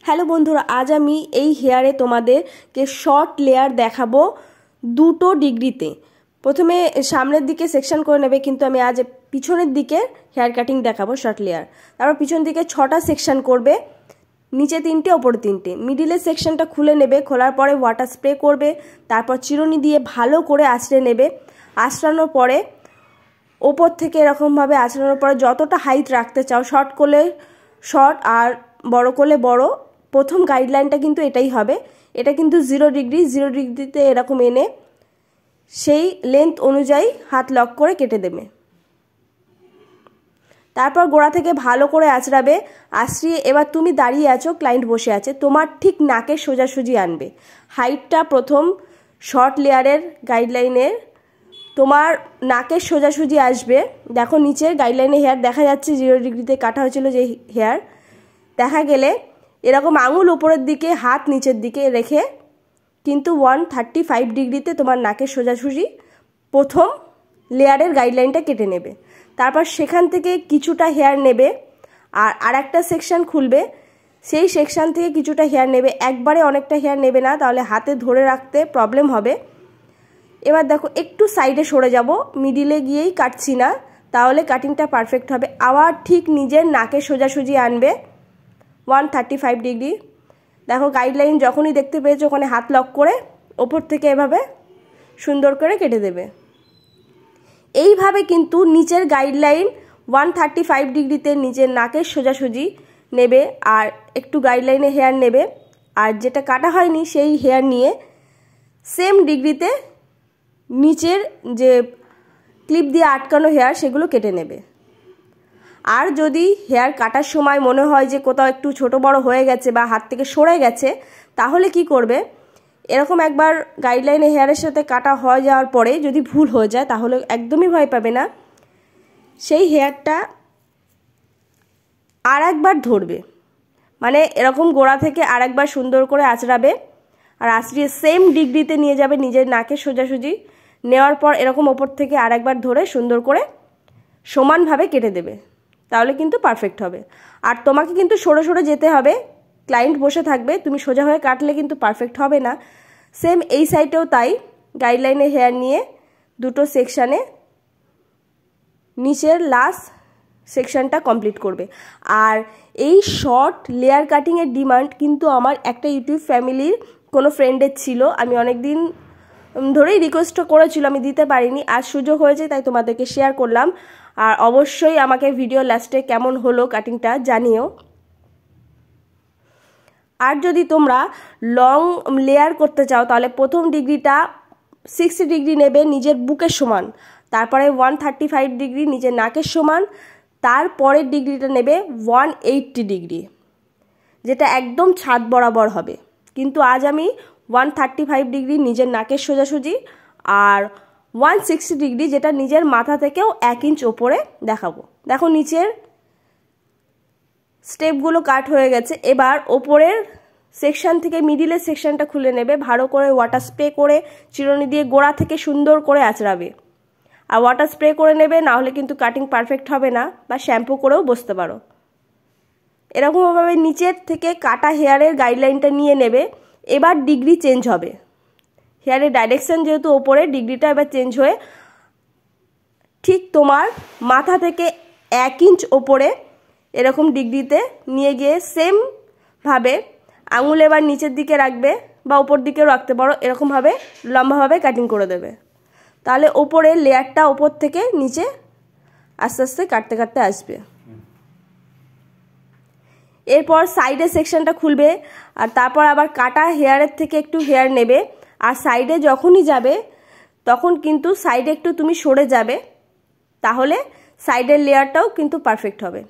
Hello বন্ধুরা, আজ আমি এই হেয়ারে তোমাদেরকে শর্ট লেয়ার দেখাবো দুটো ডিগ্রিতে। প্রথমে সামনের দিকে সেকশন করে নেবে, কিন্তু আমি আজ পিছনের দিকে হেয়ার কাটিং দেখাবো শর্ট লেয়ার। তারপর পিছন দিকে 6টা সেকশন করবে, নিচে 3টে ওপরে 3টে। মিডিলের সেকশনটা খুলে নেবে, খোলার পরে ওয়াটার স্প্রে করবে, তারপর চিরুনি দিয়ে ভালো করে আঁচড়ে নেবে। আঁচড়ানোর পরে ওপর থেকে এরকমভাবে আঁচড়ানোর পরে যতটা হাইট রাখতে চাও, শর্ট করলে শর্ট আর বড় করলে বড়। প্রথম গাইডলাইনটা কিন্তু এটাই হবে। এটা কিন্তু 0 ডিগ্রিতে এরকম এনে সেই লেন্থ অনুযায়ী হাত লক করে কেটে দেবে। তারপর গোড়া থেকে ভালো করে আঁচড়াবে। আঁচড়িয়ে এবার তুমি দাঁড়িয়ে আছো, ক্লায়েন্ট বসে আছে, তোমার ঠিক নাকের সোজাসুজি আনবে। হাইটটা প্রথম শর্ট লেয়ারের গাইডলাইনের তোমার নাকের সোজাসুজি আসবে। দেখো নিচের গাইডলাইনে হেয়ার দেখা যাচ্ছে 0 ডিগ্রিতে কাটা হয়েছিল যে হেয়ার, দেখা গেলে এরকম আঙুল উপরের দিকে, হাত নিচের দিকে রেখে কিন্তু 135 ডিগ্রিতে তোমার নাকের সোজাসুজি প্রথম লেয়ারের গাইডলাইনটা কেটে নেবে। তারপর সেখান থেকে কিছুটা হেয়ার নেবে আর আরেকটা সেকশন খুলবে, সেই সেকশন থেকে কিছুটা হেয়ার নেবে। একবারে অনেকটা হেয়ার নেবে না, তাহলে হাতে ধরে রাখতে প্রবলেম হবে। এবার দেখো একটু সাইডে সরে যাব, মিডিলে গিয়েই কাটছি না, তাহলে কাটিংটা পারফেক্ট হবে। আবার ঠিক নিজের নাকের সোজাসুজি আনবে 135 ডিগ্রি। দেখো গাইডলাইন যখনই দেখতে পেয়েছো ওখানে হাত লক করে ওপর থেকে এভাবে সুন্দর করে কেটে দেবে। এইভাবে কিন্তু নিচের গাইডলাইন 135 ডিগ্রিতে নিজের নাকের সোজাসুজি নেবে আর একটু গাইডলাইনে হেয়ার নেবে, আর যেটা কাটা হয়নি সেই হেয়ার নিয়ে সেম ডিগ্রিতে নিচের যে ক্লিপ দিয়ে আটকানো হেয়ার সেগুলো কেটে নেবে। আর যদি হেয়ার কাটার সময় মনে হয় যে কোথাও একটু ছোট বড় হয়ে গেছে বা হাত থেকে সরে গেছে, তাহলে কি করবে, এরকম একবার গাইডলাইনে হেয়ারের সাথে কাটা হয়ে যাওয়ার পরে যদি ভুল হয়ে যায় তাহলে একদমই ভয় পাবে না। সেই হেয়ারটা আর একবার ধরবে, মানে এরকম গোড়া থেকে আর একবার সুন্দর করে আঁচড়াবে আর আঁচড়িয়ে সেম ডিগ্রিতে নিয়ে যাবে নিজের নাকের সোজাসুজি। নেওয়ার পর এরকম ওপর থেকে আর একবার ধরে সুন্দর করে সমানভাবে কেটে দেবে, তাহলে কিন্তু পারফেক্ট হবে। আর তোমাকে কিন্তু সরে সরে যেতে হবে, ক্লায়েন্ট বসে থাকবে, তুমি সোজা হয়ে কাটলে কিন্তু পারফেক্ট হবে না। সেম এই সাইডেও তাই, গাইডলাইনে হেয়ার নিয়ে দুটো সেকশানে নিচের লাস্ট সেকশনটা কমপ্লিট করবে। আর এই শর্ট লেয়ার কাটিংয়ের ডিমান্ড কিন্তু আমার একটা ইউটিউব ফ্যামিলির কোনো ফ্রেন্ডের ছিল। আমি অনেক দিন ধরেই রিকোয়েস্ট করেছিল, আমি দিতে পারিনি, আজ সুযোগ হয়েছে তাই তোমাদেরকে শেয়ার করলাম। আর অবশ্যই আমাকে ভিডিও লাস্টে কেমন হলো কাটিংটা জানিও। আর যদি তোমরা লং লেয়ার করতে চাও তাহলে প্রথম ডিগ্রিটা 60 ডিগ্রি নেবে নিজের বুকের সমান, তারপরে 135 ডিগ্রি নিজের নাকের সমান, তারপরের ডিগ্রিটা নেবে 180 ডিগ্রি, যেটা একদম ছাদ বরাবর হবে। কিন্তু আজ আমি 135 ডিগ্রি নিজের নাকের সোজাসুজি আর 160 ডিগ্রি যেটা নিজের মাথা থেকেও 1 ইঞ্চ ওপরে দেখাবো। দেখো নিচের স্টেপগুলো কাট হয়ে গেছে। এবার ওপরের সেকশন থেকে মিডিলের সেকশনটা খুলে নেবে, ভালো করে ওয়াটার স্প্রে করে চিরুনি দিয়ে গোড়া থেকে সুন্দর করে আঁচড়াবে। আর ওয়াটার স্প্রে করে নেবে, না হলে কিন্তু কাটিং পারফেক্ট হবে না, বা শ্যাম্পু করেও বসতে পারো। এরকমভাবে নিচের থেকে কাটা হেয়ারের গাইডলাইনটা নিয়ে নেবে। এবার ডিগ্রি চেঞ্জ হবে, হেয়ারের ডাইরেকশন যেহেতু ওপরে, ডিগ্রিটা এবার চেঞ্জ হয়ে ঠিক তোমার মাথা থেকে 1 ইঞ্চ ওপরে এরকম ডিগ্রিতে নিয়ে গিয়ে সেমভাবে আঙুল এবার নিচের দিকে রাখবে বা ওপর দিকেও রাখতে পারো, এরকমভাবে লম্বাভাবে কাটিং করে দেবে। তাহলে ওপরের লেয়ারটা ওপর থেকে নিচে আস্তে আস্তে কাটতে কাটতে আসবে। এরপর সাইডে সেকশনটা খুলবে আর তারপর আবার কাটা হেয়ারের থেকে একটু হেয়ার নেবে, আর সাইডে যখনই যাবে তখন কিন্তু সাইডে একটু তুমি সরে যাবে, তাহলে সাইডের লেয়ারটাও কিন্তু পারফেক্ট হবে।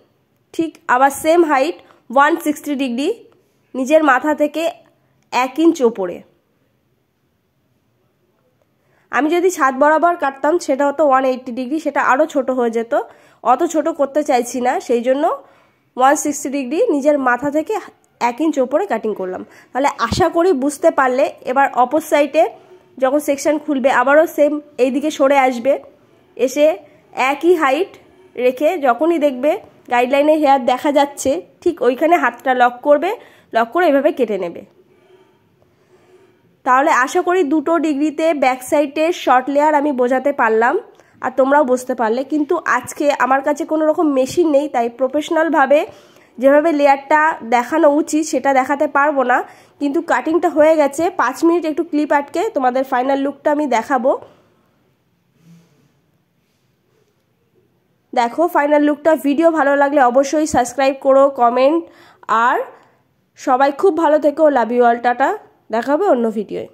ঠিক আবার সেম হাইট 160 ডিগ্রি নিজের মাথা থেকে 1 ইঞ্চ ওপরে। আমি যদি ছাদ বরাবর কাটতাম সেটা হতো 180 ডিগ্রি, সেটা আরও ছোট হয়ে যেত, অত ছোট করতে চাইছি না, সেই জন্য 160 ডিগ্রি নিজের মাথা থেকে 1 ইঞ্চ ওপরে কাটিং করলাম। তাহলে আশা করি বুঝতে পারলে। এবার অপর সাইডে যখন সেকশন খুলবে আবারও সেম এই দিকে সরে আসবে, এসে একই হাইট রেখে যখনই দেখবে গাইডলাইনে হেয়ার দেখা যাচ্ছে ঠিক ওইখানে হাতটা লক করবে, লক করে এভাবে কেটে নেবে। তাহলে আশা করি 2 ডিগ্রিতে ব্যাক সাইডের শর্ট লেয়ার আমি বোঝাতে পারলাম আর তোমরাও বুঝতে পারলে। কিন্তু আজকে আমার কাছে কোনো রকম মেশিন নেই, তাই প্রফেশনালভাবে যেভাবে লেয়ারটা দেখানো উচিত সেটা দেখাতে পারবো না। কিন্তু কাটিংটা হয়ে গেছে। 5 মিনিট একটু ক্লিপ আটকে তোমাদের ফাইনাল লুকটা আমি দেখাবো। দেখো ফাইনাল লুকটা। ভিডিও ভালো লাগলে অবশ্যই সাবস্ক্রাইব করো, কমেন্ট, আর সবাই খুব ভালো থেকো। Love you all, tata. দেখা হবে অন্য ভিডিওয়।